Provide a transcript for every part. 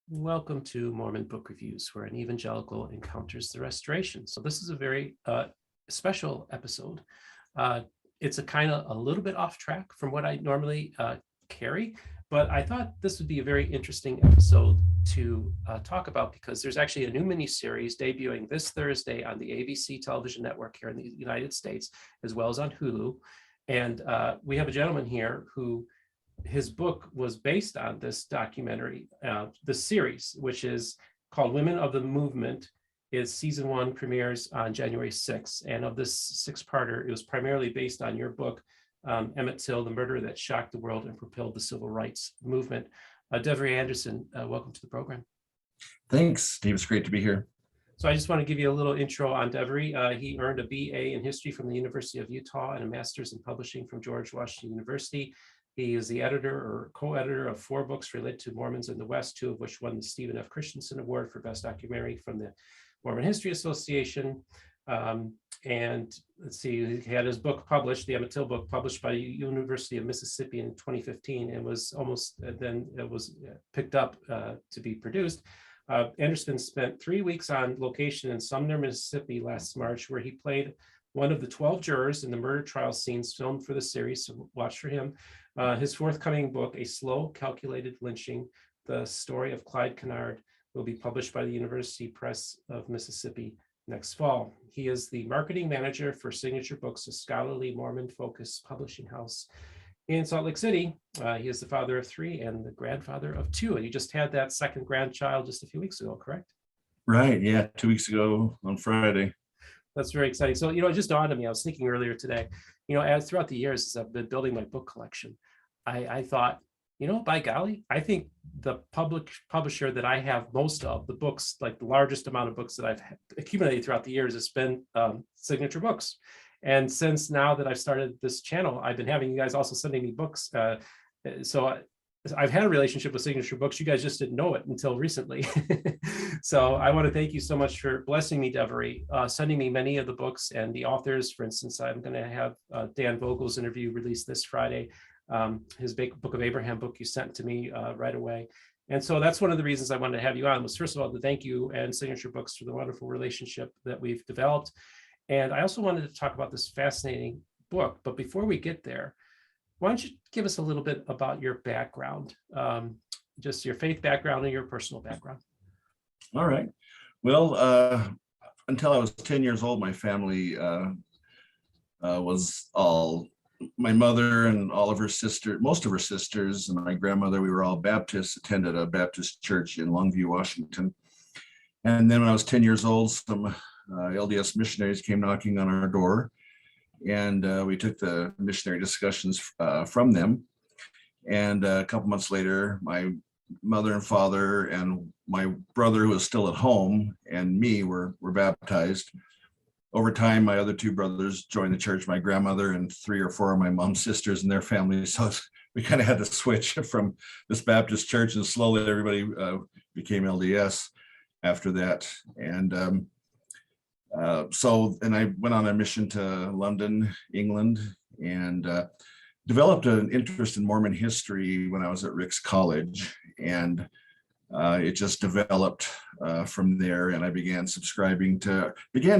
Welcome to Mormon Book Reviews, where an evangelical encounters the restoration. So this is a very special episode. It's a little bit off track from what I normally carry, but I thought this would be a very interesting episode to talk about because there's actually a new miniseries debuting this Thursday on the ABC television network here in the United States, as well as on Hulu. And we have a gentleman here who his book was based on this documentary, this series, which is called Women of the Movement. Is season 1 premieres on January 6th. And of this 6-parter, it was primarily based on your book, Emmett Till, The Murder That Shocked the World and Propelled the Civil Rights Movement. Devery Anderson, welcome to the program. Thanks, Steve. It's great to be here. So I just want to give you a little intro on Devery. He earned a BA in history from the University of Utah and a master's in publishing from George Washington University. He is the editor or co-editor of 4 books related to Mormons in the West, 2 of which won the Stephen F. Christensen Award for Best Documentary from the Mormon History Association. And let's see, he had his book published, the Emmett Till book, published by University of Mississippi in 2015, and was almost then it was picked up to be produced. Anderson spent 3 weeks on location in Sumner, Mississippi last March, where he played one of the 12 jurors in the murder trial scenes filmed for the series, so watch for him. His forthcoming book, A Slow, Calculated Lynching, The Story of Clyde Canard, will be published by the University Press of Mississippi next fall. He is the marketing manager for Signature Books, a scholarly Mormon-focused publishing house in Salt Lake City. He is the father of 3 and the grandfather of 2. And you just had that second grandchild just a few weeks ago, correct? Right, yeah, 2 weeks ago on Friday. That's very exciting. So, it just dawned on me, I was thinking earlier today, as throughout the years, as I've been building my book collection, I thought, by golly, I think the publisher that I have most of, the books, like the largest amount of books that I've accumulated throughout the years has been Signature Books. And since now that I've started this channel, I've been having you guys also sending me books. So I've had a relationship with Signature Books. You guys just didn't know it until recently. So I want to thank you so much for blessing me, Devery, sending me many of the books and the authors. For instance, I'm going to have Dan Vogel's interview released this Friday. His Book of Abraham book you sent to me right away. And so that's one of the reasons I wanted to have you on, was first of all, to thank you and Signature Books for the wonderful relationship that we've developed. And I also wanted to talk about this fascinating book. But before we get there, why don't you give us a little bit about your background, just your faith background and your personal background? All right. Well, until I was 10 years old, my family was all, my mother and all of her sisters, most of her sisters, and my grandmother, we were all Baptists, attended a Baptist church in Longview, Washington. And then when I was 10 years old, some LDS missionaries came knocking on our door. And we took the missionary discussions from them. And a couple months later, my mother and father and my brother, who was still at home, and me were baptized. Over time, my other 2 brothers joined the church, my grandmother and 3 or 4 of my mom's sisters and their families. So we kind of had to switch from this Baptist church, and slowly everybody became LDS after that. And and I went on a mission to London, England, and developed an interest in Mormon history when I was at Rick's College. And it just developed from there. And I began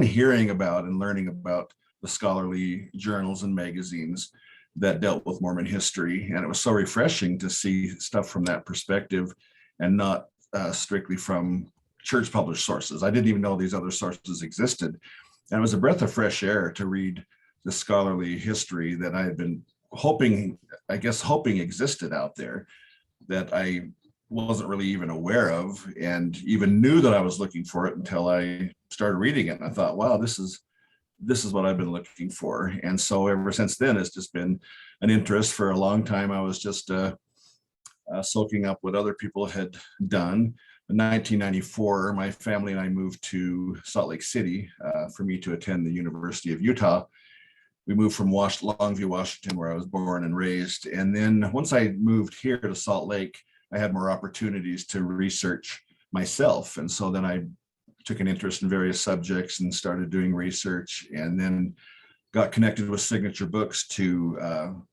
hearing about and learning about the scholarly journals and magazines that dealt with Mormon history. And it was so refreshing to see stuff from that perspective and not strictly from church published sources. I didn't even know these other sources existed. And it was a breath of fresh air to read the scholarly history that I had been hoping existed out there, that I wasn't really even aware of, and even knew that I was looking for it until I started reading it. And I thought, wow, this is what I've been looking for. And so ever since then, it's just been an interest. For a long time, I was just soaking up what other people had done. In 1994, my family and I moved to Salt Lake City for me to attend the University of Utah. We moved from Longview, Washington, where I was born and raised. And then once I moved here to Salt Lake, I had more opportunities to research myself. And so then I took an interest in various subjects and started doing research, and then got connected with Signature Books to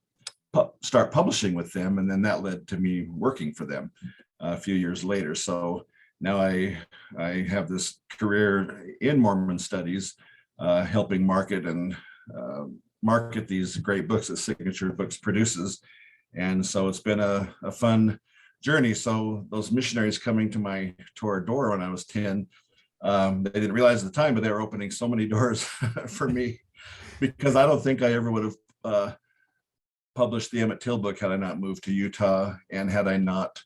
start publishing with them. And then that led to me working for them. a few years later. So now I have this career in Mormon studies, helping market these great books that Signature Books produces. And so it's been a fun journey. So those missionaries coming to our door when I was 10, they didn't realize at the time, but they were opening so many doors for me, because I don't think I ever would have published the Emmett Till book had I not moved to Utah, and had I not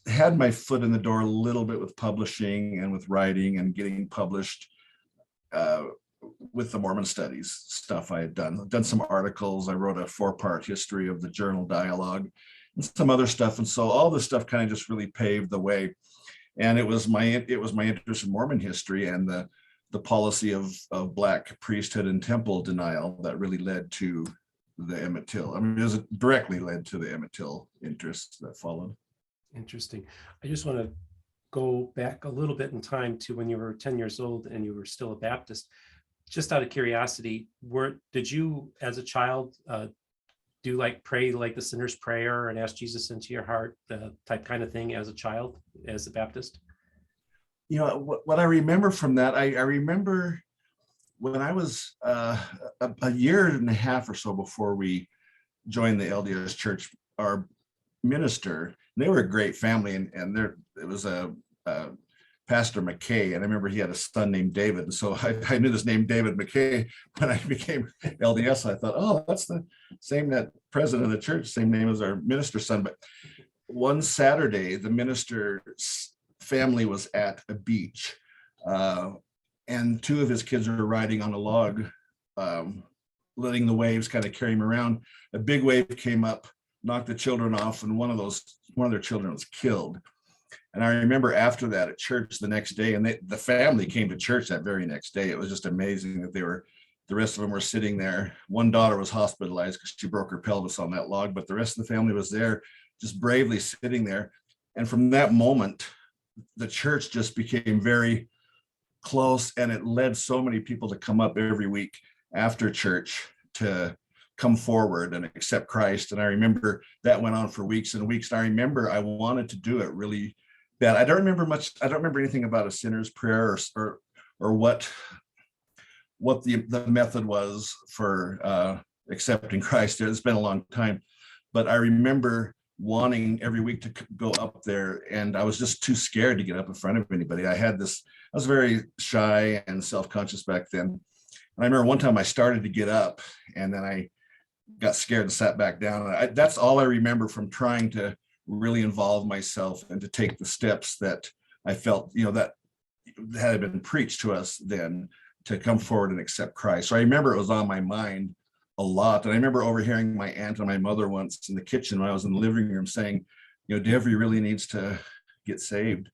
had my foot in the door a little bit with publishing and with writing and getting published with the Mormon studies stuff I had done. I've done some articles. I wrote a 4-part history of the journal dialogue and some other stuff. And so all this stuff kind of just really paved the way. And it was my interest in Mormon history and the policy of Black priesthood and temple denial that really led to the Emmett Till. I mean, it was directly led to the Emmett Till interests that followed. Interesting. I just want to go back a little bit in time to when you were 10 years old and you were still a Baptist. Just out of curiosity, did you as a child do like pray like the sinner's prayer and ask Jesus into your heart, the type kind of thing as a child, as a Baptist? You know, what I remember from that, I remember when I was a year and a half or so before we joined the LDS Church, our minister, they were a great family, and it was a Pastor McKay, and I remember he had a son named David. And so I knew this name David McKay when I became LDS. I thought, oh, that's the same that president of the church, same name as our minister's son. But one Saturday, the minister's family was at a beach, and 2 of his kids were riding on a log, letting the waves kind of carry him around. A big wave came up, knocked the children off, and one of their children was killed. And I remember after that at church the next day, and the family came to church that very next day. It was just amazing that the rest of them were sitting there. One daughter was hospitalized because she broke her pelvis on that log, but the rest of the family was there, just bravely sitting there. And from that moment, the church just became very close, and it led so many people to come up every week after church to come forward and accept Christ. And I remember that went on for weeks and weeks. And I remember I wanted to do it really bad. I don't remember much. I don't remember anything about a sinner's prayer or what the method was for accepting Christ. It's been a long time, but I remember wanting every week to go up there, and I was just too scared to get up in front of anybody. I was very shy and self-conscious back then. And I remember one time I started to get up, and then I got scared and sat back down. That's all I remember from trying to really involve myself and to take the steps that I felt, that had been preached to us then, to come forward and accept Christ. So I remember it was on my mind a lot. And I remember overhearing my aunt and my mother once in the kitchen when I was in the living room saying, Devery really needs to get saved.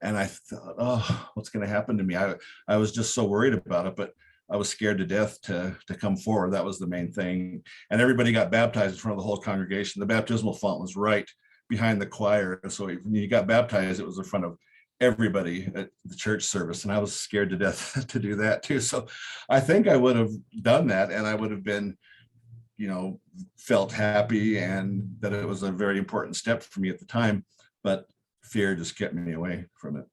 And I thought, oh, what's going to happen to me? I was just so worried about it, but I was scared to death to come forward. That was the main thing. And everybody got baptized in front of the whole congregation. The baptismal font was right behind the choir. And so when you got baptized, it was in front of everybody at the church service. And I was scared to death to do that too. So I think I would have done that, and I would have been, felt happy, and that it was a very important step for me at the time, but fear just kept me away from it.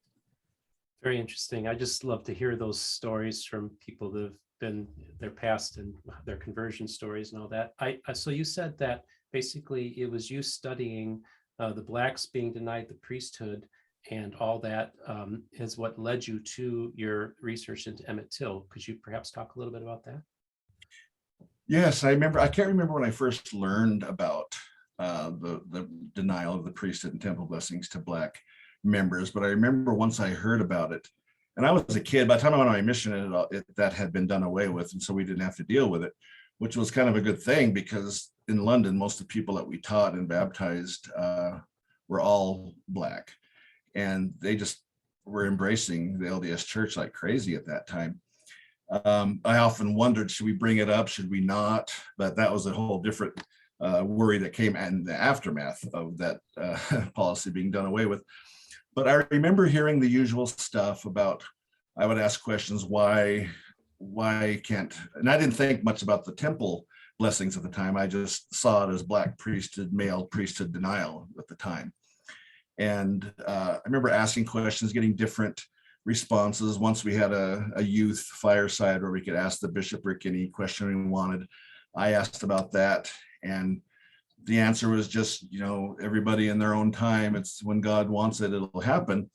Very interesting. I just love to hear those stories from people that have been their past and their conversion stories and all that. So you said that basically it was you studying the Blacks being denied the priesthood and all that is what led you to your research into Emmett Till. Could you perhaps talk a little bit about that? Yes, I remember. I can't remember when I first learned about the denial of the priesthood and temple blessings to Black members, but I remember once I heard about it, and I was a kid. By the time I went on my mission, that had been done away with, and so we didn't have to deal with it, which was kind of a good thing, because in London, most of the people that we taught and baptized were all Black, and they just were embracing the LDS Church like crazy at that time. I often wondered, should we bring it up? Should we not? But that was a whole different worry that came in the aftermath of that policy being done away with. But I remember hearing the usual stuff about, I would ask questions, why can't, and I didn't think much about the temple blessings at the time. I just saw it as Black priesthood, male priesthood denial at the time. And I remember asking questions, getting different responses. Once we had a youth fireside where we could ask the bishopric any question we wanted. I asked about that, and the answer was just, everybody in their own time. It's when God wants it, it'll happen.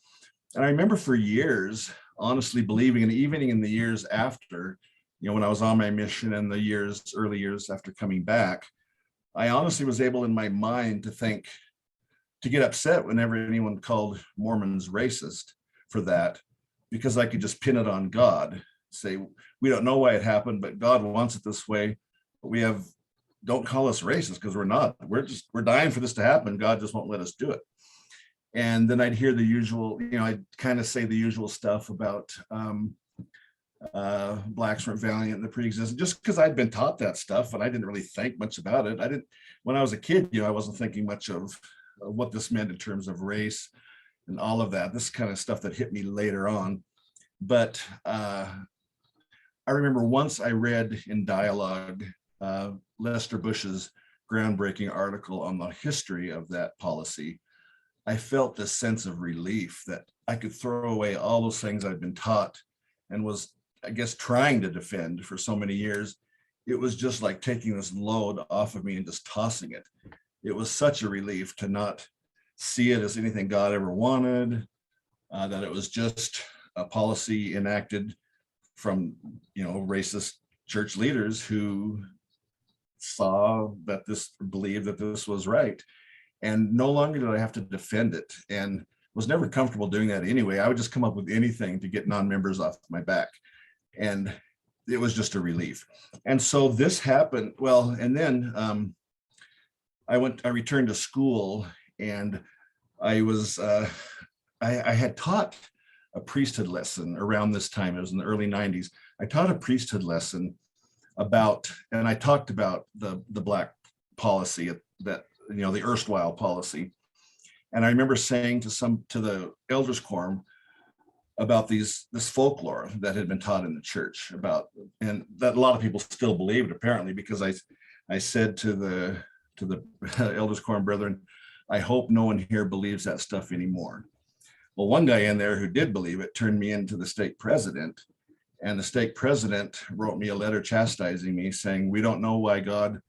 And I remember for years, honestly believing, and even in the years after, when I was on my mission and the early years after coming back, I honestly was able in my mind to get upset whenever anyone called Mormons racist for that, because I could just pin it on God, say, we don't know why it happened, but God wants it this way. But don't call us racist, because we're not. We're dying for this to happen. God just won't let us do it. And then I'd hear the usual, I'd kind of say the usual stuff about blacks weren't valiant in the pre-existent, just because I'd been taught that stuff and I didn't really think much about it. When I was a kid, I wasn't thinking much of what this meant in terms of race and all of that. This kind of stuff that hit me later on. But I remember once I read in Dialogue Lester Bush's groundbreaking article on the history of that policy. I felt this sense of relief that I could throw away all those things I'd been taught and was, I guess, trying to defend for so many years. It was just like taking this load off of me and just tossing it. It was such a relief to not see it as anything God ever wanted, that it was just a policy enacted from, racist church leaders who believed that this was right. And no longer did I have to defend it, and was never comfortable doing that anyway. I would just come up with anything to get non-members off my back. And it was just a relief. And so this happened. Well, and then I returned to school, and I had taught a priesthood lesson around this time. It was in the early 90s. I taught a priesthood lesson and I talked about the black policy that, the erstwhile policy. And I remember saying to the elders quorum about this folklore that had been taught in the church and that a lot of people still believed, apparently, because I said to the elders quorum brethren, I hope no one here believes that stuff anymore. Well, one guy in there who did believe it turned me into the stake president, and the stake president wrote me a letter chastising me, saying, we don't know why God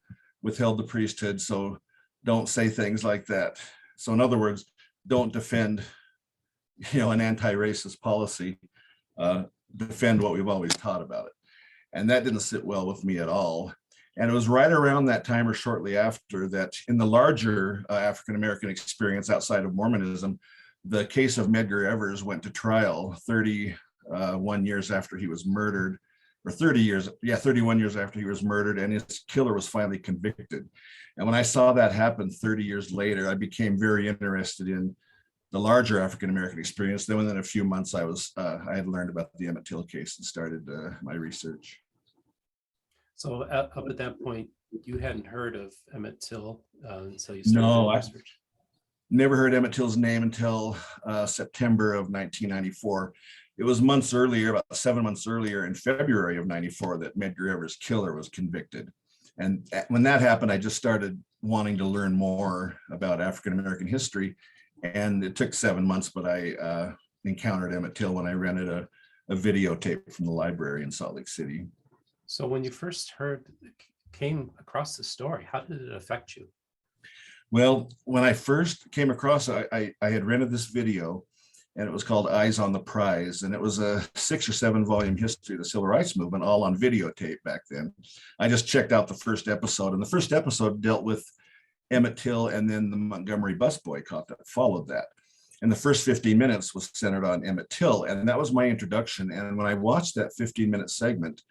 withheld the priesthood, so don't say things like that. So in other words, don't defend, an anti-racist policy, defend what we've always taught about it. And that didn't sit well with me at all. And it was right around that time or shortly after that, in the larger African-American experience outside of Mormonism, the case of Medgar Evers went to trial 31 years after he was murdered, or 31 years after he was murdered, and his killer was finally convicted. And when I saw that happen 30 years later, I became very interested in the larger African-American experience. Then within a few months, I had learned about the Emmett Till case and started my research. So up at that point, you hadn't heard of Emmett Till until you started doing research? Never heard Emmett Till's name until September of 1994. It was months earlier, about 7 months earlier, in February of 94, that Medgar Evers' killer was convicted. And when that happened, I just started wanting to learn more about African-American history. And it took 7 months, but I encountered Emmett Till when I rented a videotape from the library in Salt Lake City. So when you first came across the story, how did it affect you? Well, when I first came across it, I had rented this video, and it was called Eyes on the Prize. And it was a 6 or 7 volume history of the civil rights movement, all on videotape back then. I just checked out the first episode, and the first episode dealt with Emmett Till and then the Montgomery bus boycott that followed that. And the first 15 minutes was centered on Emmett Till. And that was my introduction. And when I watched that 15-minute segment,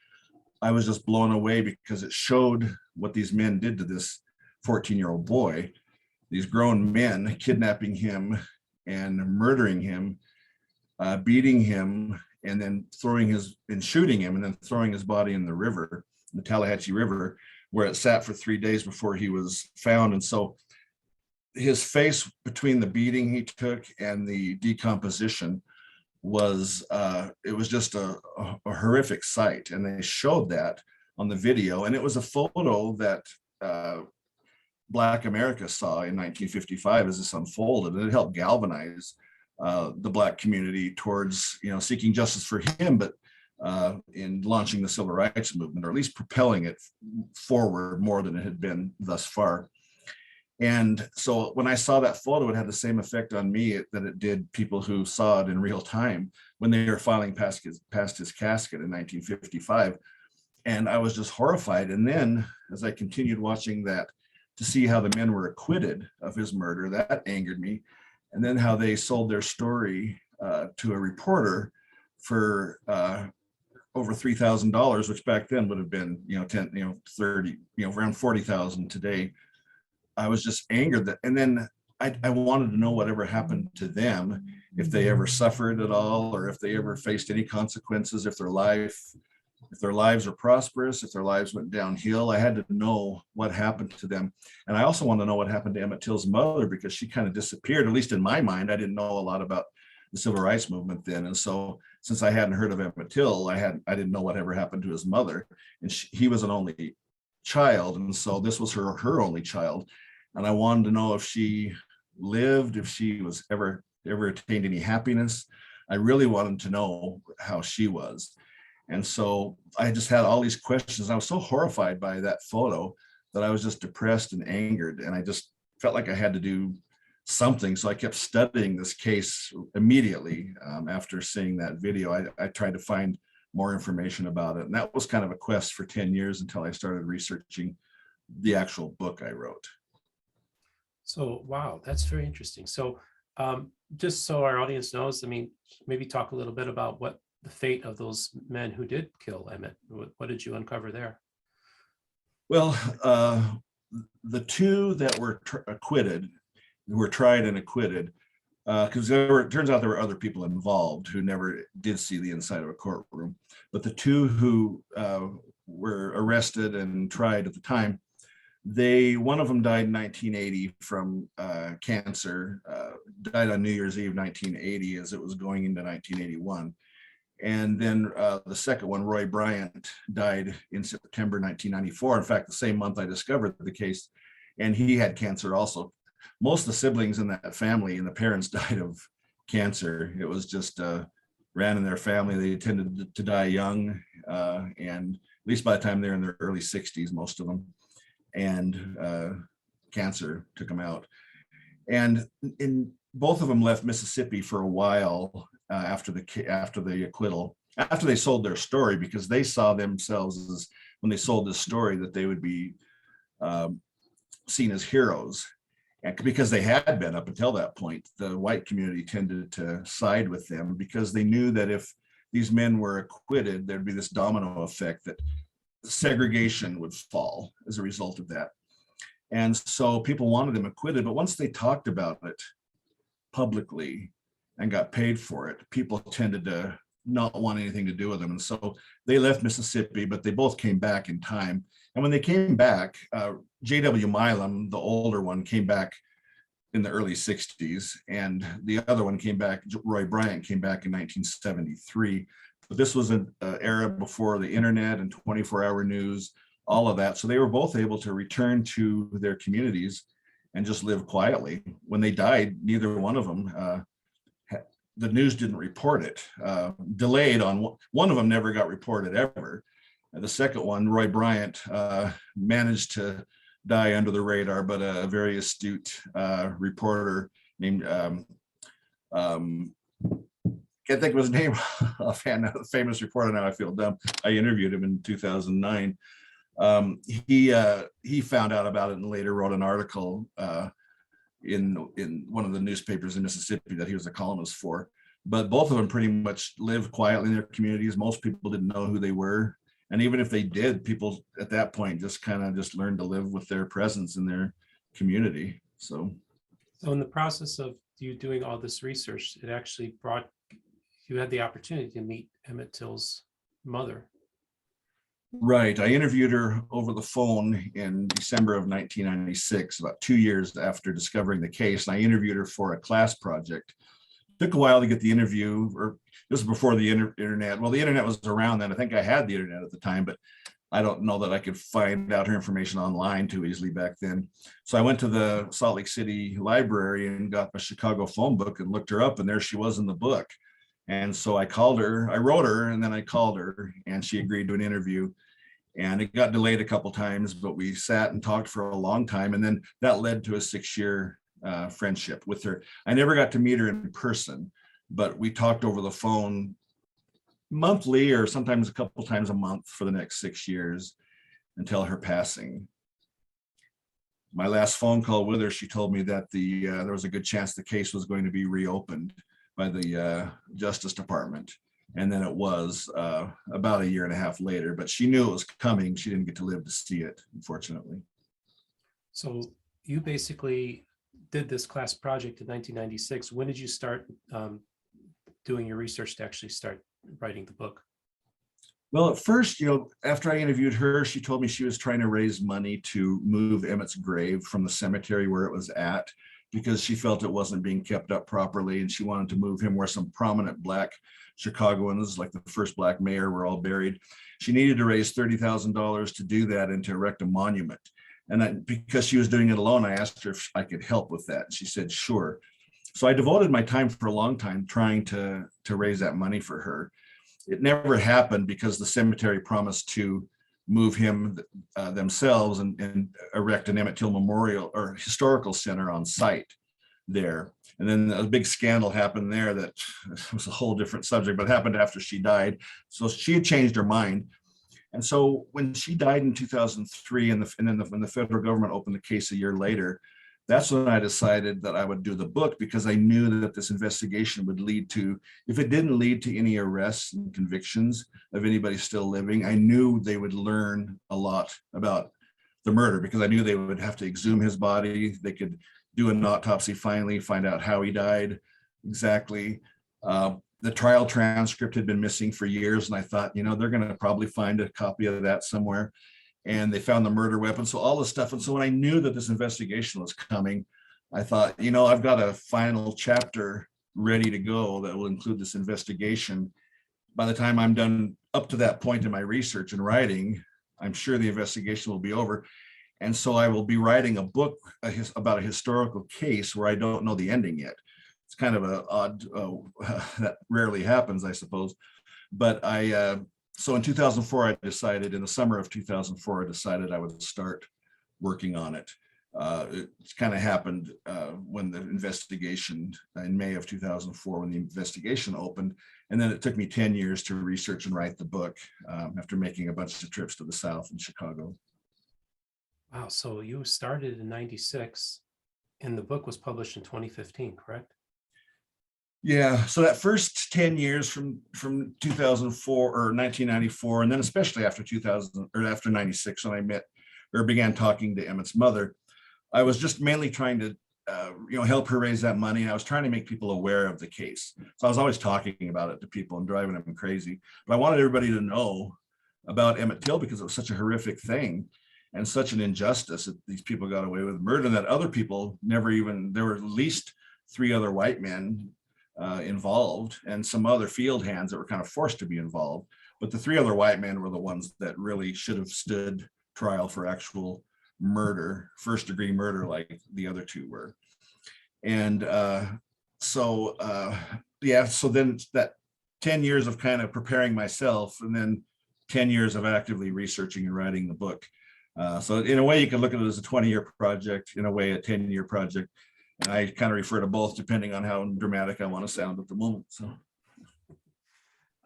I was just blown away, because it showed what these men did to this 14-year-old boy, these grown men kidnapping him and murdering him, beating him, and then shooting him, and then throwing his body in the river, the Tallahatchie River, where it sat for 3 days before he was found. And so his face, between the beating he took and the decomposition, was it was just a horrific sight. And they showed that on the video, and it was a photo that Black America saw in 1955 as this unfolded, and it helped galvanize the Black community towards, seeking justice for him, but in launching the civil rights movement, or at least propelling it forward more than it had been thus far. And so when I saw that photo, it had the same effect on me that it did people who saw it in real time when they were filing past his casket in 1955. And I was just horrified. And then as I continued watching that to see how the men were acquitted of his murder, that angered me. And then how they sold their story to a reporter for over $3,000, which back then would have been, 30, around 40,000 today. I was just angered that, and then I wanted to know whatever happened to them, if they ever suffered at all, or if they ever faced any consequences, if their lives were prosperous, if their lives went downhill. I had to know what happened to them. And I also wanted to know what happened to Emmett Till's mother, because she kind of disappeared, at least in my mind. I didn't know a lot about the civil rights movement then. And so since I hadn't heard of Emmett Till, I didn't know whatever happened to his mother. And he was an only child. And so this was her only child. And I wanted to know if she lived, if she was ever attained any happiness. I really wanted to know how she was. And so I just had all these questions. I was so horrified by that photo that I was just depressed and angered. And I just felt like I had to do something. So I kept studying this case immediately after seeing that video. I tried to find more information about it. And that was kind of a quest for 10 years until I started researching the actual book I wrote. So, wow, that's very interesting. So just so our audience knows, maybe talk a little bit about what the fate of those men who did kill Emmett. What did you uncover there? Well, the two that were acquitted, who were tried and acquitted, because it turns out there were other people involved who never did see the inside of a courtroom. But the two who were arrested and tried at the time, one of them died in 1980 from cancer, died on New Year's Eve 1980 as it was going into 1981. And then the second one, Roy Bryant, died in September 1994. In fact, the same month I discovered the case, and he had cancer also. Most of the siblings in that family and the parents died of cancer. It was just ran in their family. They tended to die young, and at least by the time they're in their early 60s, most of them. And cancer took them out. And both of them left Mississippi for a while after the acquittal, after they sold their story, because they saw themselves as, when they sold this story, that they would be seen as heroes. And because they had been up until that point, the white community tended to side with them because they knew that if these men were acquitted, there'd be this domino effect that segregation would fall as a result of that. And so people wanted them acquitted, but once they talked about it publicly and got paid for it, people tended to not want anything to do with them. And so they left Mississippi, but they both came back in time. And when they came back, J.W. Milam, the older one, came back in the early 60s, and the other one came back, Roy Bryant, came back in 1973. But this was an era before the internet and 24-hour news, all of that. So they were both able to return to their communities and just live quietly. When they died, neither one of them, the news didn't report it. Delayed on one of them, never got reported ever. The second one, Roy Bryant, managed to die under the radar, but a very astute reporter named, can't think of his name offhand, a famous reporter, now I feel dumb. I interviewed him in 2009. He found out about it and later wrote an article in one of the newspapers in Mississippi that he was a columnist for. But both of them pretty much lived quietly in their communities. Most people didn't know who they were. And even if they did, people at that point just learned to live with their presence in their community. So in the process of you doing all this research, it actually you had the opportunity to meet Emmett Till's mother. Right. I interviewed her over the phone in December of 1996, about 2 years after discovering the case. And I interviewed her for a class project. It took a while to get the interview, or this was before the internet. Well, the internet was around then. I think I had the internet at the time, but I don't know that I could find out her information online too easily back then. So I went to the Salt Lake City library and got a Chicago phone book and looked her up, and there she was in the book. And so I called her, I wrote her, and then I called her, and she agreed to an interview. And it got delayed a couple times, but we sat and talked for a long time. And then that led to a 6-year friendship with her. I never got to meet her in person, but we talked over the phone monthly or sometimes a couple times a month for the next 6 years until her passing. My last phone call with her, she told me that there was a good chance the case was going to be reopened by the Justice Department. And then it was about 1.5 years later, but she knew it was coming. She didn't get to live to see it, unfortunately. So you basically did this class project in 1996. When did you start doing your research to actually start writing the book? Well, at first, after I interviewed her, she told me she was trying to raise money to move Emmett's grave from the cemetery where it was at, because she felt it wasn't being kept up properly, and she wanted to move him where some prominent Black Chicagoans, like the first Black mayor, were all buried. She needed to raise $30,000 to do that and to erect a monument. And because she was doing it alone, I asked her if I could help with that. She said, sure. So I devoted my time for a long time trying to raise that money for her. It never happened because the cemetery promised to move him themselves and erect an Emmett Till Memorial or Historical Center on site there. And then a big scandal happened there that was a whole different subject, but happened after she died. So she had changed her mind. And so when she died in 2003, and then when the federal government opened the case a year later, that's when I decided that I would do the book, because I knew that this investigation would lead to, if it didn't lead to any arrests and convictions of anybody still living, I knew they would learn a lot about the murder, because I knew they would have to exhume his body. They could do an autopsy finally, find out how he died exactly. The trial transcript had been missing for years, and I thought, they're going to probably find a copy of that somewhere. And they found the murder weapon. So all this stuff. And so when I knew that this investigation was coming, I thought, I've got a final chapter ready to go that will include this investigation. By the time I'm done up to that point in my research and writing, I'm sure the investigation will be over. And so I will be writing a book about a historical case where I don't know the ending yet. It's kind of an odd, that rarely happens, I suppose. But so in 2004, in the summer of 2004, I decided I would start working on it. It kind of happened when the investigation, in May of 2004, when the investigation opened. And then it took me 10 years to research and write the book after making a bunch of trips to the South and Chicago. Wow, so you started in 96 and the book was published in 2015, correct? Yeah, so that first 10 years from 2004 or 1994, and then especially after 2000 or after 96, when I met or began talking to Emmett's mother, I was just mainly trying to help her raise that money. I was trying to make people aware of the case. So I was always talking about it to people and driving them crazy. But I wanted everybody to know about Emmett Till, because it was such a horrific thing and such an injustice that these people got away with murder, and that other people never even, there were at least 3 other white men involved, and some other field hands that were kind of forced to be involved. But the 3 other white men were the ones that really should have stood trial for actual murder, first-degree murder, like the other 2 were. And so then that 10 years of kind of preparing myself, and then 10 years of actively researching and writing the book. So in a way, you can look at it as a 20-year project, in a way, a 10-year project. And I kind of refer to both depending on how dramatic I want to sound at the moment. So.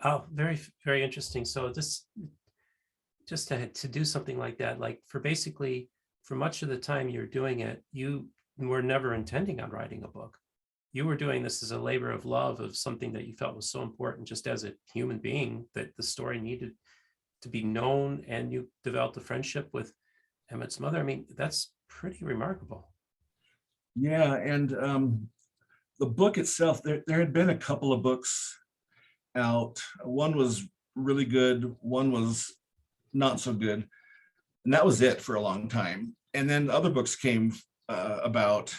Oh, very, very interesting. So just to do something like that, like for much of the time you're doing it, you were never intending on writing a book. You were doing this as a labor of love of something that you felt was so important just as a human being, that the story needed to be known, and you developed a friendship with Emmett's mother. I mean, that's pretty remarkable. Yeah, and the book itself, there had been a couple of books out. One was really good, one was not so good, and that was it for a long time. And then other books came about,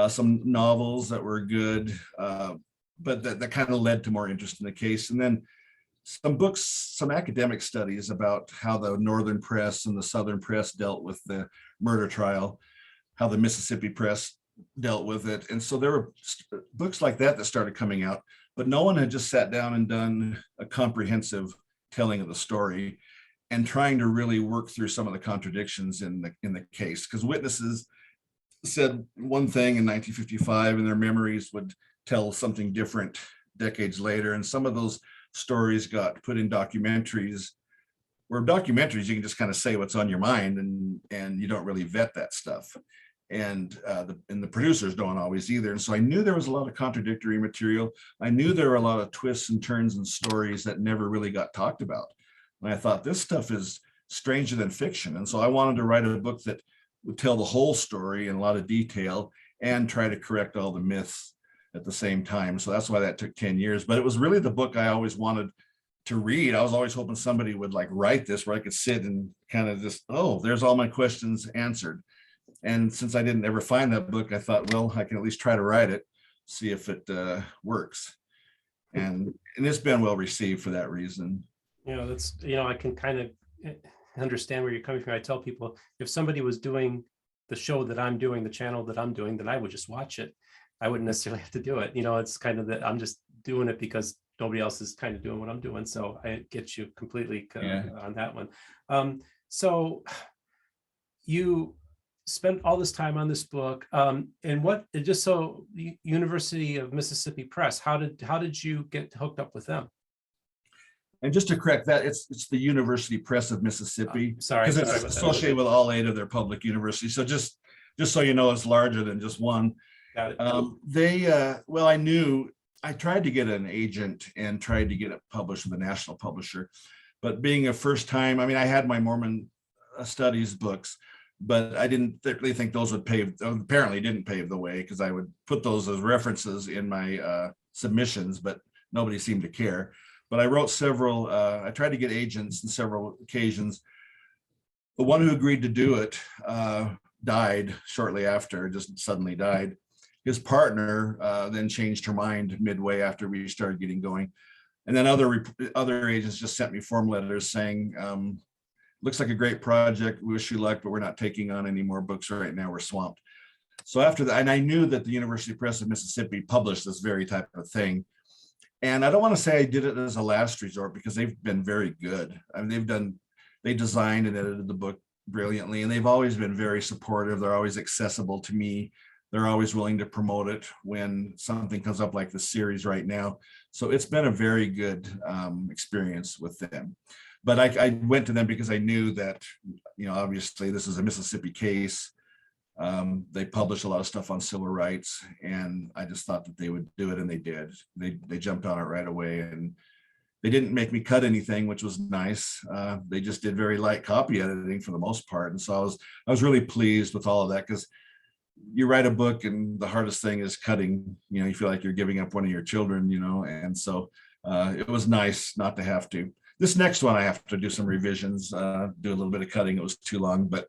some novels that were good, but that kind of led to more interest in the case. And then some books, some academic studies about how the Northern press and the Southern press dealt with the murder trial, how the Mississippi press dealt with it. And so there were books like that that started coming out, but no one had just sat down and done a comprehensive telling of the story and trying to really work through some of the contradictions in the case, because witnesses said one thing in 1955 and their memories would tell something different decades later. And some of those stories got put in documentaries, where documentaries you can just kind of say what's on your mind, and you don't really vet that stuff. And the producers don't always either. And so I knew there was a lot of contradictory material. I knew there were a lot of twists and turns and stories that never really got talked about. And I thought, this stuff is stranger than fiction. And so I wanted to write a book that would tell the whole story in a lot of detail and try to correct all the myths at the same time. So that's why that took 10 years. But it was really the book I always wanted to read. I was always hoping somebody would like write this where I could sit and kind of just, oh, there's all my questions answered. And since I didn't ever find that book, I thought, well, I can at least try to write it, see if it works. And it's been well received for that reason. That's, I can kind of understand where you're coming from. I tell people, if somebody was doing the show that I'm doing, the channel that I'm doing, then I would just watch it. I wouldn't necessarily have to do it. It's kind of that I'm just doing it because nobody else is kind of doing what I'm doing. So I get you completely on that one. So you spent all this time on this book, and what, just so University of Mississippi Press, how did you get hooked up with them? And just to correct that, it's the University Press of Mississippi. Sorry, because it's associated with all 8 of their public universities. So just so you know, it's larger than just one. Got it. Well, I tried to get an agent and tried to get it published with a national publisher, but being a first time, I had my Mormon studies books, but I didn't really think those would apparently didn't pave the way, because I would put those as references in my submissions, but nobody seemed to care. But I wrote several, I tried to get agents on several occasions. The one who agreed to do it died shortly after, just suddenly died. His partner then changed her mind midway after we started getting going. And then other agents just sent me form letters saying, looks like a great project. We wish you luck, but we're not taking on any more books right now. We're swamped. So after that, and I knew that the University Press of Mississippi published this very type of thing. And I don't want to say I did it as a last resort, because they've been very good. They designed and edited the book brilliantly, and they've always been very supportive. They're always accessible to me. They're always willing to promote it when something comes up like the series right now. So it's been a very good experience with them. But I went to them because I knew that, obviously this is a Mississippi case. They publish a lot of stuff on civil rights, and I just thought that they would do it, and they did. They jumped on it right away, and they didn't make me cut anything, which was nice. They just did very light copy editing for the most part, and so I was really pleased with all of that, because you write a book and the hardest thing is cutting. You feel like you're giving up one of your children, and so it was nice not to have to. This next one, I have to do some revisions, do a little bit of cutting. It was too long, but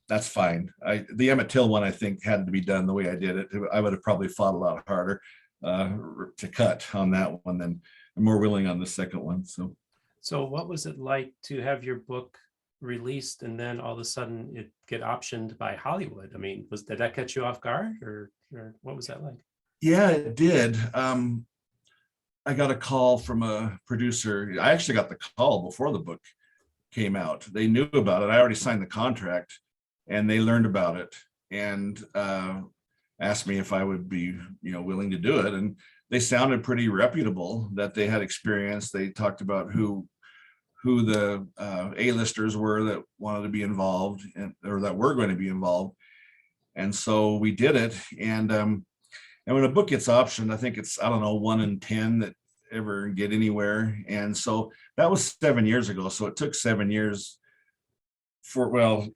that's fine. The Emmett Till one, I think, had to be done the way I did it. I would have probably fought a lot harder to cut on that one than I'm more willing on the second one. So what was it like to have your book released and then all of a sudden it get optioned by Hollywood? Did that catch you off guard, or what was that like? Yeah, it did. I got a call from a producer. I actually got the call before the book came out. They knew about it. I already signed the contract, and they learned about it and asked me if I would be, willing to do it. And they sounded pretty reputable, that they had experience. They talked about who the A-listers were that wanted to be involved, or that were going to be involved. And so we did it. And when a book gets optioned, I think it's, 1 in 10 that ever get anywhere. And so that was 7 years ago. So it took 7 years it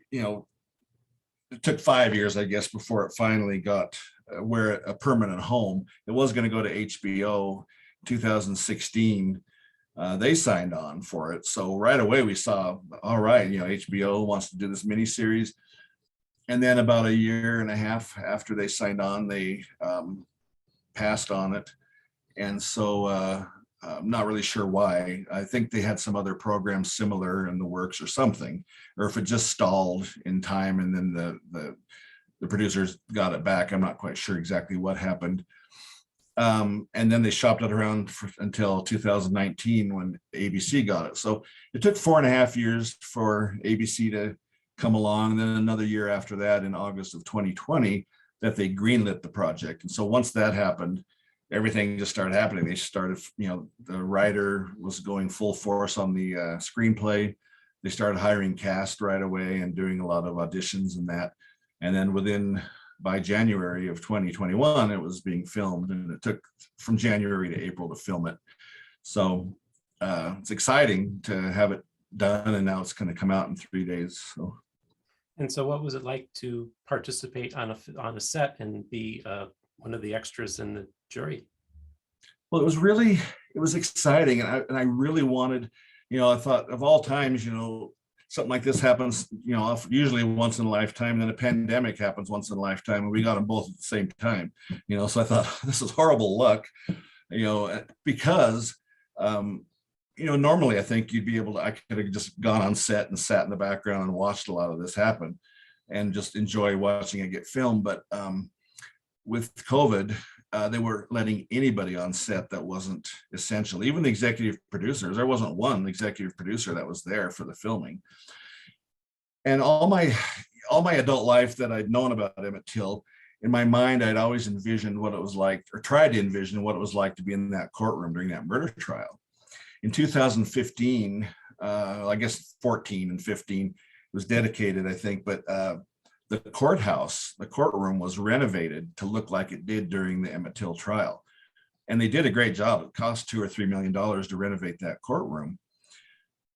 took 5 years, I guess, before it finally got a permanent home. It was going to go to HBO 2016. They signed on for it. So right away we saw, all right, HBO wants to do this miniseries. And then about a year and a half after they signed on, they passed on it. And so I'm not really sure why. I think they had some other programs similar in the works or something, or if it just stalled in time and then the producers got it back. I'm not quite sure exactly what happened. And then they shopped it around until 2019 when ABC got it. So it took 4.5 years for ABC to come along. And then another year after that, in August of 2020, that they greenlit the project. And so once that happened, everything just started happening. They started, the writer was going full force on the screenplay. They started hiring cast right away and doing a lot of auditions and that. And then by January of 2021, it was being filmed, and it took from January to April to film it. So it's exciting to have it done, and now it's going to come out in 3 days. So. And so what was it like to participate on a set and be one of the extras in the jury? Well, it was exciting. And I really wanted, I thought of all times, something like this happens, usually once in a lifetime, then a pandemic happens once in a lifetime, and we got them both at the same time, so I thought this is horrible luck, because, normally I think I could have just gone on set and sat in the background and watched a lot of this happen and just enjoy watching it get filmed. But with COVID, they were letting anybody on set that wasn't essential, even the executive producers. There wasn't one executive producer that was there for the filming. And all my adult life that I'd known about Emmett Till, in my mind, I'd always envisioned what it was like, or tried to envision what it was like to be in that courtroom during that murder trial. In 2015, I guess 14 and 15 was dedicated, I think, but the courtroom was renovated to look like it did during the Emmett Till trial. And they did a great job. It cost $2 or $3 million to renovate that courtroom,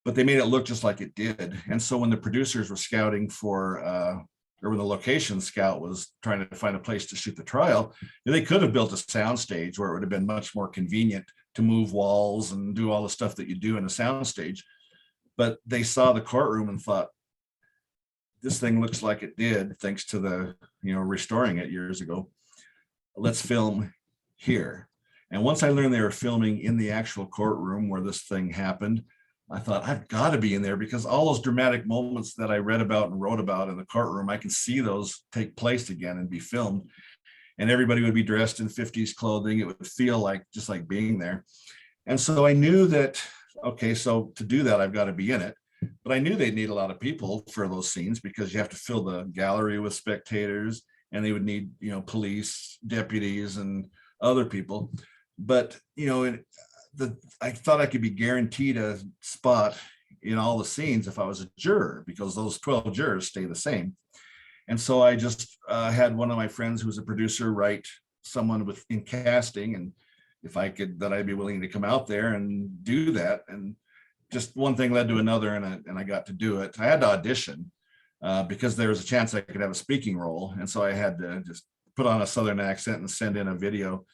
but they made it look just like it did. And so when the producers were scouting or when the location scout was trying to find a place to shoot the trial, they could have built a soundstage where it would have been much more convenient to move walls and do all the stuff that you do in a soundstage. But they saw the courtroom and thought, this thing looks like it did, thanks to the, restoring it years ago. Let's film here. And once I learned they were filming in the actual courtroom where this thing happened, I thought, I've got to be in there, because all those dramatic moments that I read about and wrote about in the courtroom, I can see those take place again and be filmed. And everybody would be dressed in 50s clothing. It would feel just like being there. And so I knew that, okay, so to do that, I've got to be in it. But I knew they'd need a lot of people for those scenes, because you have to fill the gallery with spectators, and they would need, police, deputies, and other people. But, I thought I could be guaranteed a spot in all the scenes if I was a juror, because those 12 jurors stay the same. And so I just had one of my friends who was a producer write someone in casting, and if I could, that I'd be willing to come out there and do that. And just one thing led to another, and I got to do it. I had to audition because there was a chance I could have a speaking role. And so I had to just put on a Southern accent and send in a video.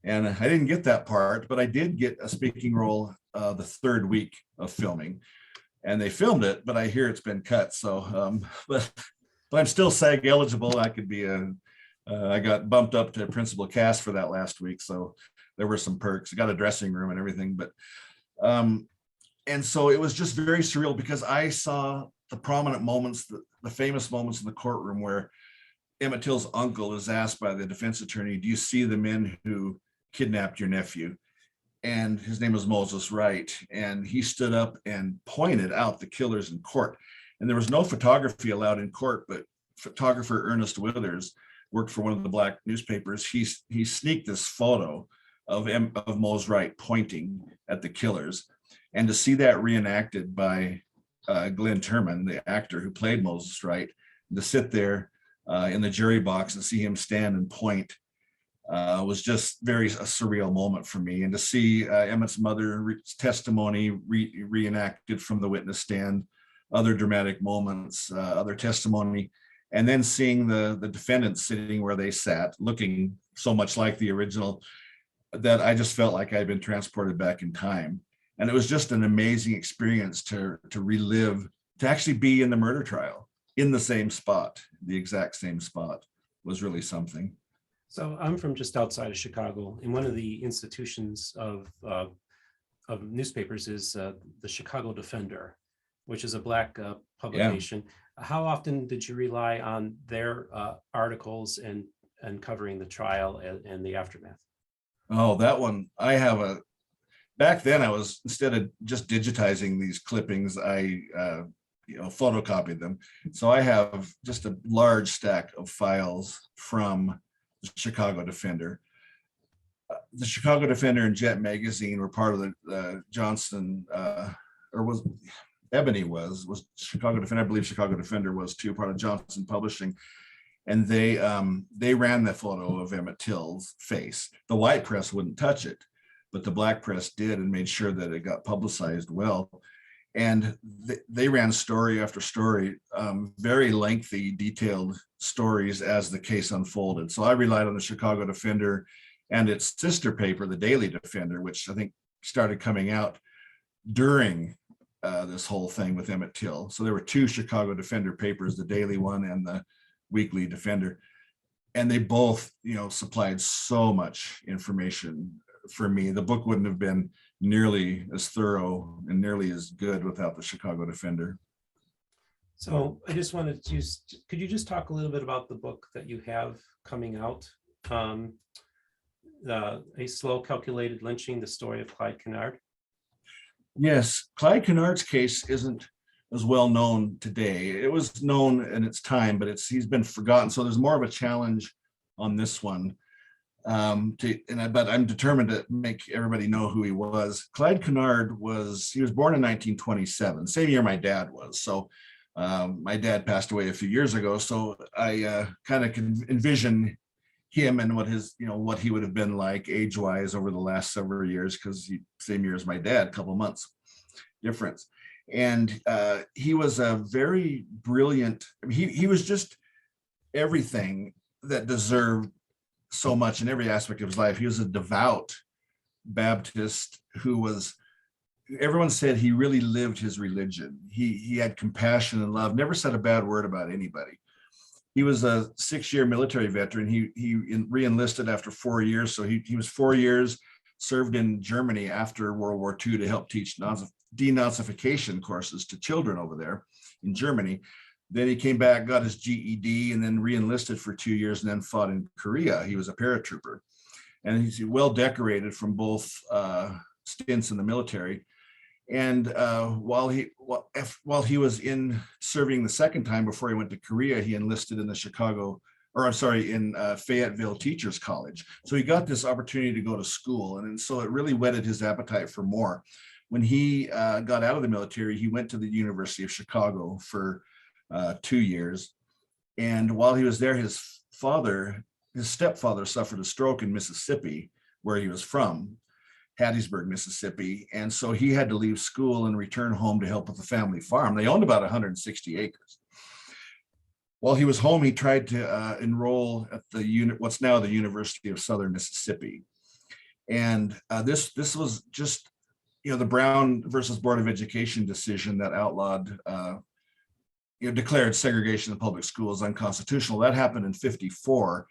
And I didn't get that part, but I did get a speaking role the third week of filming. And they filmed it, but I hear it's been cut. So, but I'm still SAG eligible. I could be I got bumped up to principal cast for that last week. So there were some perks. I got a dressing room and everything, but and so it was just very surreal, because I saw the prominent moments, the famous moments in the courtroom where Emmett Till's uncle is asked by the defense attorney, do you see the men who kidnapped your nephew? And his name was Moses Wright. And he stood up and pointed out the killers in court. And there was no photography allowed in court, but photographer Ernest Withers worked for one of the black newspapers. He sneaked this photo of Mose Wright pointing at the killers. And to see that reenacted by Glenn Turman, the actor who played Moses Wright, to sit there in the jury box and see him stand and point was just a surreal moment for me. And to see Emmett's mother's testimony reenacted from the witness stand, other dramatic moments, other testimony, and then seeing the defendants sitting where they sat, looking so much like the original, that I just felt like I'd been transported back in time. And it was just an amazing experience to relive, to actually be in the murder trial in the same spot, the exact same spot, was really something. So I'm from just outside of Chicago, in one of the institutions of of newspapers is the Chicago Defender, which is a Black publication. How often did you rely on their articles and covering the trial and the aftermath? Oh, that one, back then I was, instead of just digitizing these clippings, I photocopied them. So I have just a large stack of files from the Chicago Defender. The Chicago Defender and Jet Magazine were part of the Johnson, or was Ebony was Chicago Defender. I believe Chicago Defender was too, part of Johnson Publishing. And they ran the photo of Emmett Till's face. The white press wouldn't touch it, but the black press did and made sure that it got publicized well. And they ran story after story, very lengthy, detailed stories as the case unfolded. So I relied on the Chicago Defender and its sister paper, the Daily Defender, which I think started coming out during this whole thing with Emmett Till. So there were two Chicago Defender papers, the Daily one and the Weekly Defender. And they both, supplied so much information for me. The book wouldn't have been nearly as thorough and nearly as good without the Chicago Defender. So I just wanted to could you just talk a little bit about the book that you have coming out? A Slow Calculated Lynching, the story of Clyde Canard. Yes, Clyde Canard's case isn't as well known today. It was known in its time, but he's been forgotten. So there's more of a challenge on this one. But I'm determined to make everybody know who he was. Clyde Canard was born in 1927, same year my dad was. So my dad passed away a few years ago. So I kind of can envision him and what he would have been like age-wise over the last several years, because same year as my dad, couple months difference. And he was a very brilliant, he was just everything that deserved so much in every aspect of his life. He was a devout Baptist everyone said he really lived his religion. He had compassion and love, never said a bad word about anybody. He was a 6-year military veteran. He re-enlisted after 4 years. So he was 4 years, served in Germany after World War II to help teach denazification courses to children over there in Germany. Then he came back, got his GED, and then re-enlisted for 2 years and then fought in Korea. He was a paratrooper. And he's well decorated from both stints in the military. And while he was in serving the second time before he went to Korea, he enlisted in Fayetteville Teachers College. So he got this opportunity to go to school. And so it really whetted his appetite for more. When he got out of the military, he went to the University of Chicago for 2 years. And while he was there, his stepfather suffered a stroke in Mississippi, where he was from, Hattiesburg, Mississippi. And so he had to leave school and return home to help with the family farm. They owned about 160 acres. While he was home, he tried to enroll at what's now the University of Southern Mississippi. And this was just, the Brown versus Board of Education decision that outlawed, declared segregation in public schools unconstitutional. That happened in 1954.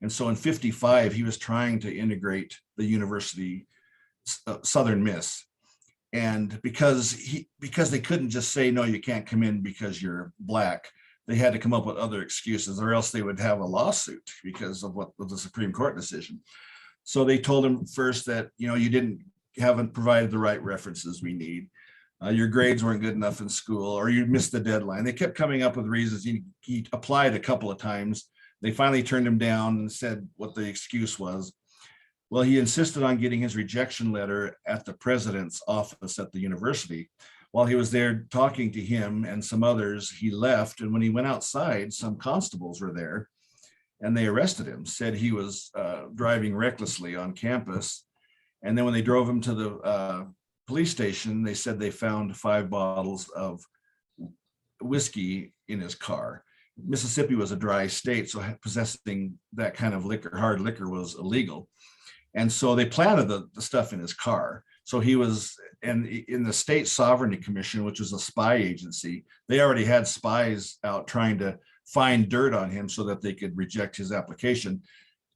And so in 1955, he was trying to integrate the University Southern Miss. And because they couldn't just say, no, you can't come in because you're Black, they had to come up with other excuses, or else they would have a lawsuit because of the Supreme Court decision. So they told him first that, you haven't provided the right references we need. Your grades weren't good enough in school, or you missed the deadline. They kept coming up with reasons. He applied a couple of times. They finally turned him down and said what the excuse was. Well, he insisted on getting his rejection letter at the president's office at the university. While he was there talking to him and some others, he left. And when he went outside, some constables were there and they arrested him, said he was driving recklessly on campus. And then when they drove him to the police station, they said they found 5 bottles of whiskey in his car. Mississippi was a dry state, so possessing that kind of liquor, hard liquor, was illegal. And so they planted the stuff in his car. So he was, and in the State Sovereignty Commission, which was a spy agency, they already had spies out trying to find dirt on him so that they could reject his application.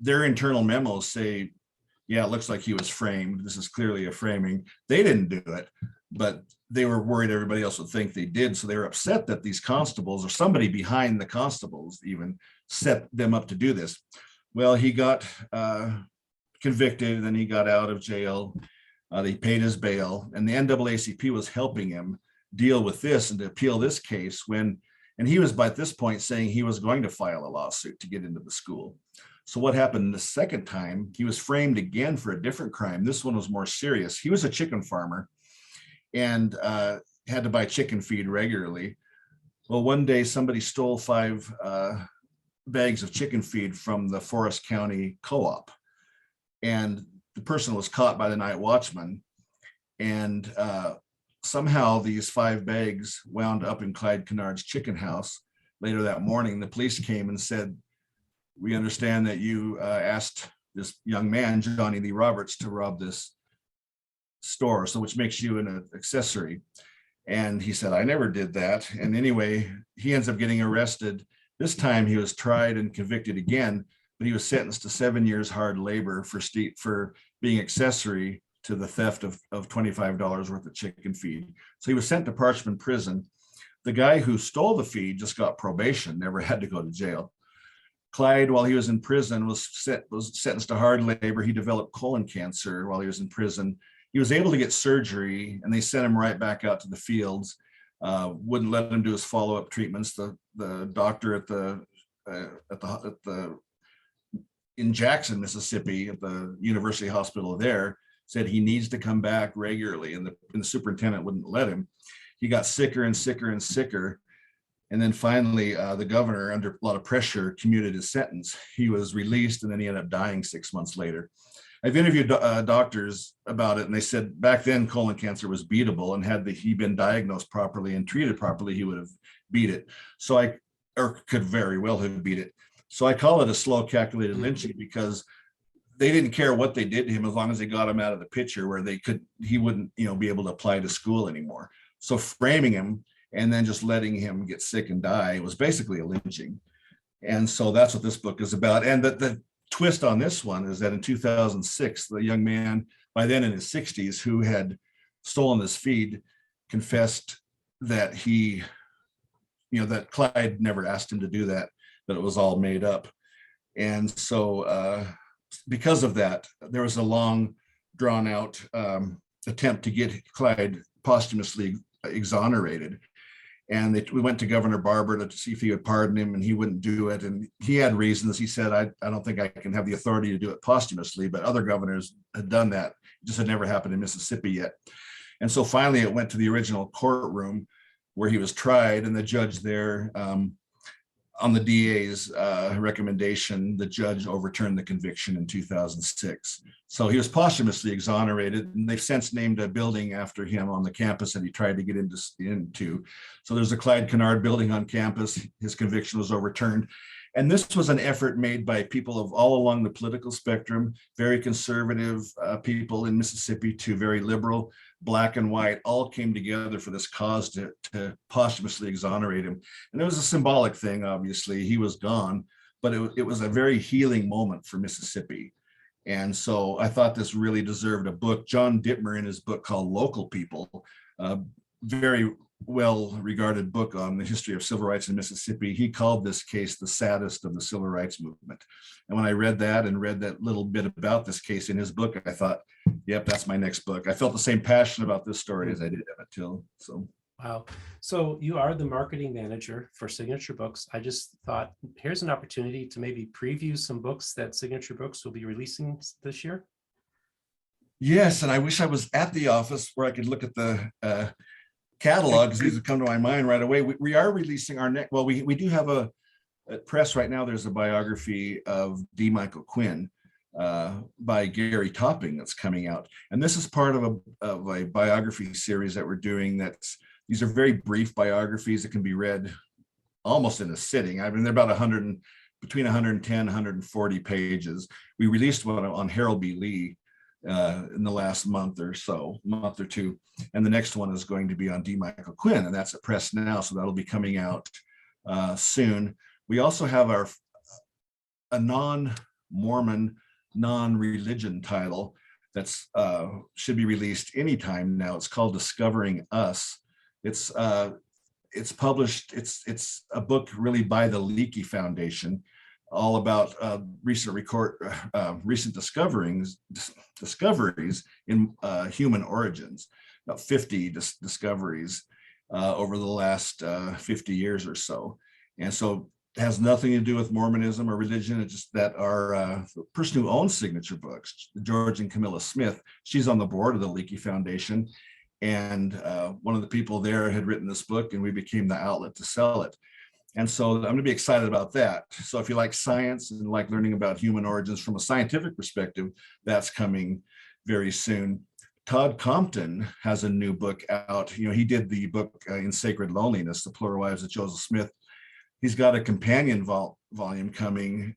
Their internal memos say yeah, it looks like he was framed. This is clearly a framing. They didn't do it, but they were worried everybody else would think they did. So they were upset that these constables, or somebody behind the constables even, set them up to do this. Well, he got convicted, then he got out of jail. They paid his bail, and the NAACP was helping him deal with this and to appeal this case and he was by this point saying he was going to file a lawsuit to get into the school. So what happened the second time, he was framed again for a different crime. This one was more serious. He was a chicken farmer and had to buy chicken feed regularly. Well, one day somebody stole 5 bags of chicken feed from the Forest County co-op. And the person was caught by the night watchman. And somehow these 5 bags wound up in Clyde Canard's chicken house. Later that morning, the police came and said, "We understand that you asked this young man, Johnny Lee Roberts, to rob this store, so which makes you an accessory." And he said, "I never did that." And anyway, he ends up getting arrested. This time he was tried and convicted again, but he was sentenced to 7 years hard labor for being accessory to the theft of $25 worth of chicken feed. So he was sent to Parchman Prison. The guy who stole the feed just got probation, never had to go to jail. Clyde, while he was in prison, was sentenced to hard labor. He developed colon cancer while he was in prison. He was able to get surgery, and they sent him right back out to the fields. Wouldn't let him do his follow-up treatments. The doctor in Jackson, Mississippi, at the University Hospital there, said he needs to come back regularly, and the superintendent wouldn't let him. He got sicker and sicker and sicker. And then finally, the governor, under a lot of pressure, commuted his sentence. He was released, and then he ended up dying 6 months later. I've interviewed doctors about it, and they said back then colon cancer was beatable, and had he been diagnosed properly and treated properly, he would have beat it. Or could very well have beat it. So I call it a slow, calculated lynching, because they didn't care what they did to him as long as they got him out of the picture where he wouldn't, be able to apply to school anymore. So framing him and then just letting him get sick and die was basically a lynching. And so that's what this book is about. And the twist on this one is that in 2006, the young man, by then in his 60s, who had stolen this feed, confessed that that Clyde never asked him to do that it was all made up. And so because of that, there was a long, drawn out attempt to get Clyde posthumously exonerated. And we went to Governor Barber to see if he would pardon him, and he wouldn't do it. And he had reasons. He said, I don't think I can have the authority to do it posthumously, but other governors had done that. It just had never happened in Mississippi yet. And so finally it went to the original courtroom where he was tried, and the judge there, on the DA's recommendation, the judge overturned the conviction in 2006. So he was posthumously exonerated, and they've since named a building after him on the campus that he tried to get into. So there's a Clyde Canard building on campus. His conviction was overturned. And this was an effort made by people of all along the political spectrum, very conservative people in Mississippi to very liberal, black and white, all came together for this cause to posthumously exonerate him. And it was a symbolic thing, obviously. He was gone, but it was a very healing moment for Mississippi. And so I thought this really deserved a book. John Dittmer, in his book called Local People, very well-regarded book on the history of civil rights in Mississippi, he called this case the saddest of the civil rights movement. And when I read that and read that little bit about this case in his book, I thought, yep, that's my next book. I felt the same passion about this story as I did Emmett Till. So. Wow. So you are the marketing manager for Signature Books. I just thought, here's an opportunity to maybe preview some books that Signature Books will be releasing this year. Yes, and I wish I was at the office where I could look at the catalog, because these would come to my mind right away. We are releasing our next, well, we do have a press right now. There's a biography of D. Michael Quinn by Gary Topping that's coming out. And this is part of a biography series that we're doing. These are very brief biographies that can be read almost in a sitting. I mean, they're about between 110, 140 pages. We released one on Harold B. Lee in the last month or two. And the next one is going to be on D. Michael Quinn, and that's at press now. So that'll be coming out soon. We also have a non-Mormon non-religion title that's should be released anytime now. It's called Discovering Us. It's published. It's a book really by the Leakey Foundation, all about recent discoveries in human origins. About 50 discoveries over the last 50 years or so, and so it has nothing to do with Mormonism or religion. It's just that our the person who owns Signature Books, George and Camilla Smith, she's on the board of the Leakey Foundation, and one of the people there had written this book, and we became the outlet to sell it. And so I'm going to be excited about that. So if you like science and like learning about human origins from a scientific perspective, that's coming very soon. Todd Compton has a new book out. He did the book In Sacred Loneliness, The Plural Wives of Joseph Smith. He's got a companion volume coming.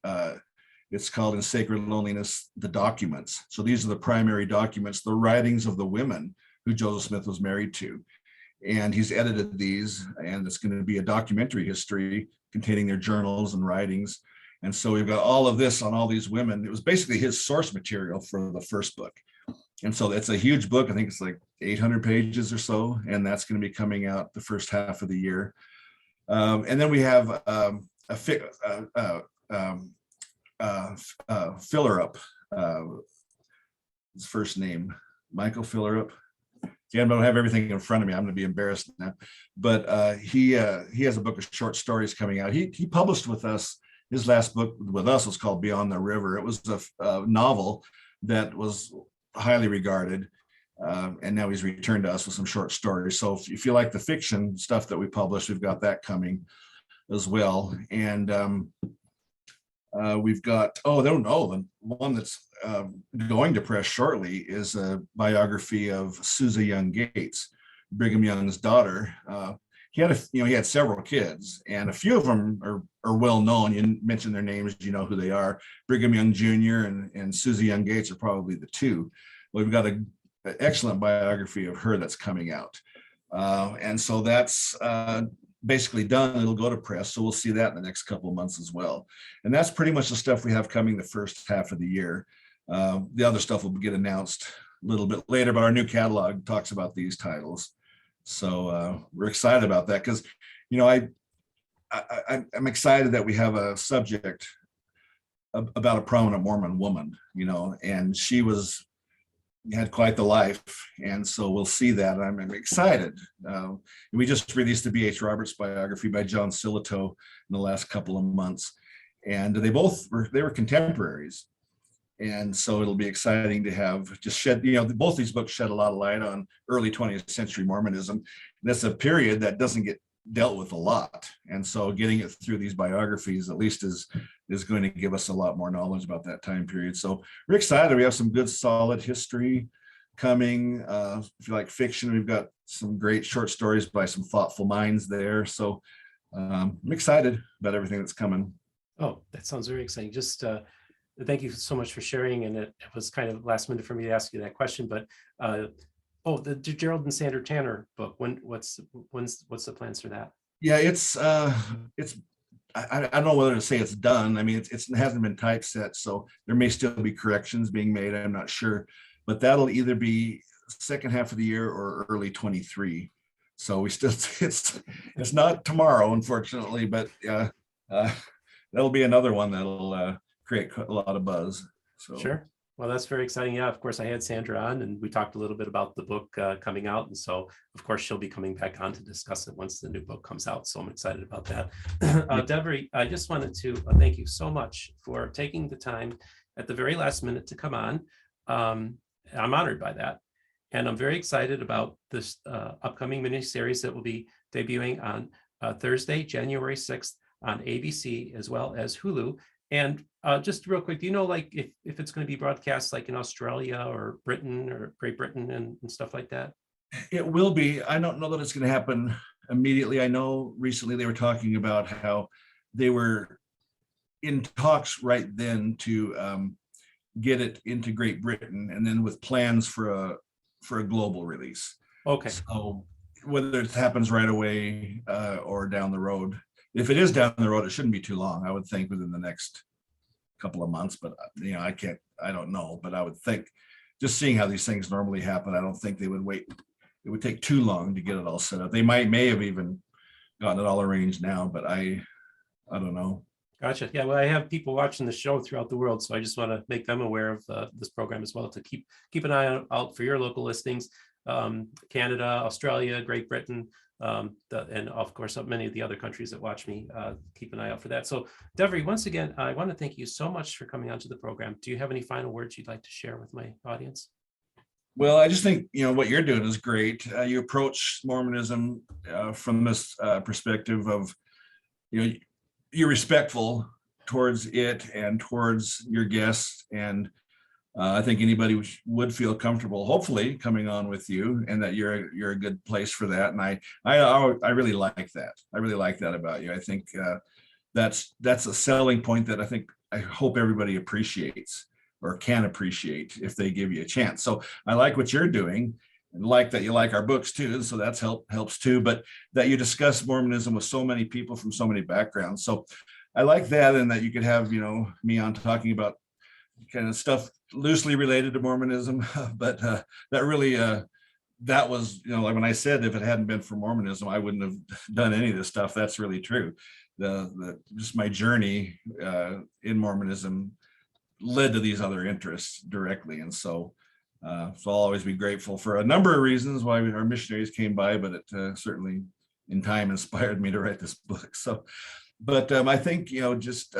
It's called In Sacred Loneliness, The Documents. So these are the primary documents, the writings of the women who Joseph Smith was married to. And he's edited these, and it's going to be a documentary history containing their journals and writings. And so we've got all of this on all these women. It was basically his source material for the first book. And so it's a huge book. I think it's like 800 pages or so, and that's going to be coming out the first half of the year. And then we have Fillerup, his first name, Michael Fillerup. Yeah, I don't have everything in front of me. I'm going to be embarrassed now. But he has a book of short stories coming out. He published with us. His last book with us was called Beyond the River. It was a novel that was highly regarded. And now he's returned to us with some short stories. So if you like the fiction stuff that we published, we've got that coming as well. And we've got, the one that's going to press shortly is a biography of Susa Young Gates, Brigham Young's daughter. He had several kids, and a few of them are well known. You mentioned their names, you know who they are. Brigham Young Jr. and Susa Young Gates are probably the two. We've got an excellent biography of her that's coming out. And so that's basically done. It'll go to press. So we'll see that in the next couple of months as well. And that's pretty much the stuff we have coming the first half of the year. The other stuff will get announced a little bit later, but our new catalog talks about these titles. So we're excited about that because, I'm excited that we have a subject about a prominent Mormon woman, and she had quite the life. And so we'll see that. I'm excited. We just released the B.H. Roberts biography by John Silito in the last couple of months. And they were contemporaries. And so it'll be exciting to have just shed, both these books shed a lot of light on early 20th century Mormonism. And that's a period that doesn't get dealt with a lot. And so getting it through these biographies at least is going to give us a lot more knowledge about that time period. So we're excited. We have some good solid history coming. If you like fiction, we've got some great short stories by some thoughtful minds there. So I'm excited about everything that's coming. Oh, that sounds very exciting. Just thank you so much for sharing. And it was kind of last minute for me to ask you that question, but the Gerald and Sandra Tanner book. What's the plans for that? Yeah, it's I don't know whether to say it's done. I mean, it hasn't been typeset, so there may still be corrections being made. I'm not sure, but that'll either be second half of the year or early 23. So we still it's not tomorrow, unfortunately, but that'll be another one that'll create a lot of buzz. So sure. Well, that's very exciting. Yeah, of course, I had Sandra on and we talked a little bit about the book coming out. And so, of course, she'll be coming back on to discuss it once the new book comes out. So I'm excited about that. Devery, I just wanted to thank you so much for taking the time at the very last minute to come on. I'm honored by that. And I'm very excited about this upcoming miniseries that will be debuting on Thursday, January 6th on ABC as well as Hulu. And just real quick, do you know, like if it's going to be broadcast like in Australia or Britain or Great Britain and stuff like that? It will be. I don't know that it's going to happen immediately. I know recently they were talking about how they were in talks right then to get it into Great Britain, and then with plans for a global release. Okay. So whether it happens right away or down the road. If it is down the road, it shouldn't be too long. I would think within the next couple of months, but I don't know, but I would think just seeing how these things normally happen, I don't think they would wait. It would take too long to get it all set up. They may have even gotten it all arranged now, but I don't know. Gotcha. Yeah, well, I have people watching the show throughout the world, so I just want to make them aware of this program as well, to keep an eye out for your local listings. Canada, Australia, Great Britain, and of course many of the other countries that watch me, keep an eye out for that. So Devery, once again, I want to thank you so much for coming onto the program. Do you have any final words you'd like to share with my audience? Well, I just think, what you're doing is great. You approach Mormonism from this perspective of, you're respectful towards it and towards your guests. And I think anybody would feel comfortable, hopefully, coming on with you, and that you're a good place for that. And I really like that. I really like that about you. I think that's a selling point that I hope everybody appreciates, or can appreciate, if they give you a chance. So I like what you're doing, and like that you like our books too. So that's helps too, but that you discuss Mormonism with so many people from so many backgrounds. So I like that, and that you could have, me on talking about kind of stuff loosely related to Mormonism, but that really, that was, like when I said, if it hadn't been for Mormonism, I wouldn't have done any of this stuff. That's really true. Just my journey in Mormonism led to these other interests directly. And so I'll always be grateful for a number of reasons why our missionaries came by, but it certainly in time inspired me to write this book. So, but I think, just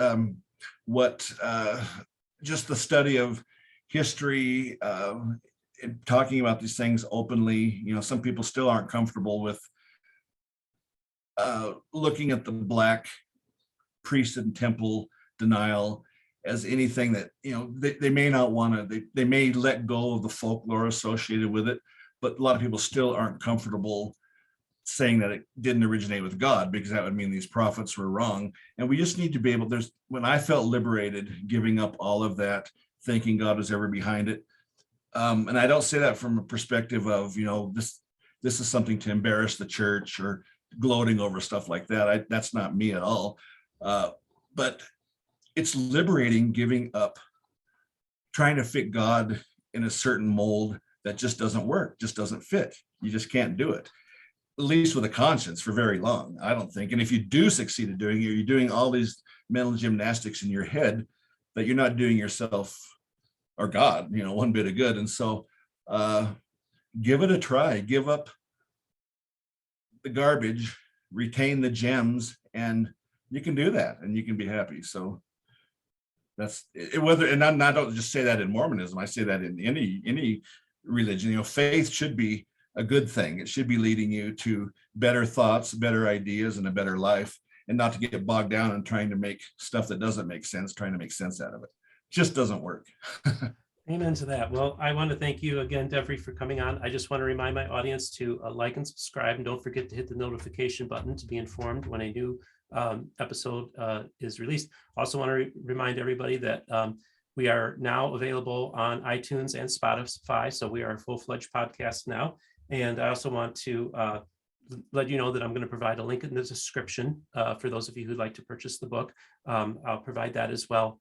just the study of history, talking about these things openly, some people still aren't comfortable with looking at the Black priesthood and temple denial as anything that, they may not want to, they may let go of the folklore associated with it, but a lot of people still aren't comfortable saying that it didn't originate with God, because that would mean these prophets were wrong. And we just need to be able, when I felt liberated giving up all of that, thinking God was ever behind it. And I don't say that from a perspective of, this is something to embarrass the church or gloating over stuff like that. That's not me at all. But it's liberating giving up, trying to fit God in a certain mold that just doesn't work, just doesn't fit. You just can't do it, at least with a conscience, for very long, I don't think. And if you do succeed at doing it, you're doing all these mental gymnastics in your head that you're not doing yourself or God, one bit of good. And so give it a try, give up the garbage, retain the gems, and you can do that, and you can be happy. So that's it, and I don't just say that in Mormonism, I say that in any religion. Faith should be a good thing. It should be leading you to better thoughts, better ideas, and a better life, and not to get bogged down in trying to make stuff that doesn't make sense, trying to make sense out of it. Just doesn't work. Amen to that. Well, I want to thank you again, Devery, for coming on. I just want to remind my audience to like and subscribe, and don't forget to hit the notification button to be informed when a new episode is released. Also want to remind everybody that we are now available on iTunes and Spotify, so we are a full-fledged podcast now. And I also want to let you know that I'm going to provide a link in the description for those of you who'd like to purchase the book. I'll provide that as well.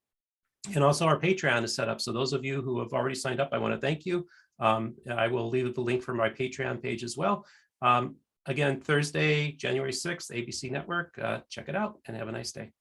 And also our Patreon is set up. So those of you who have already signed up, I want to thank you. I will leave the link for my Patreon page as well. Again, Thursday, January 6th, ABC Network. Check it out and have a nice day.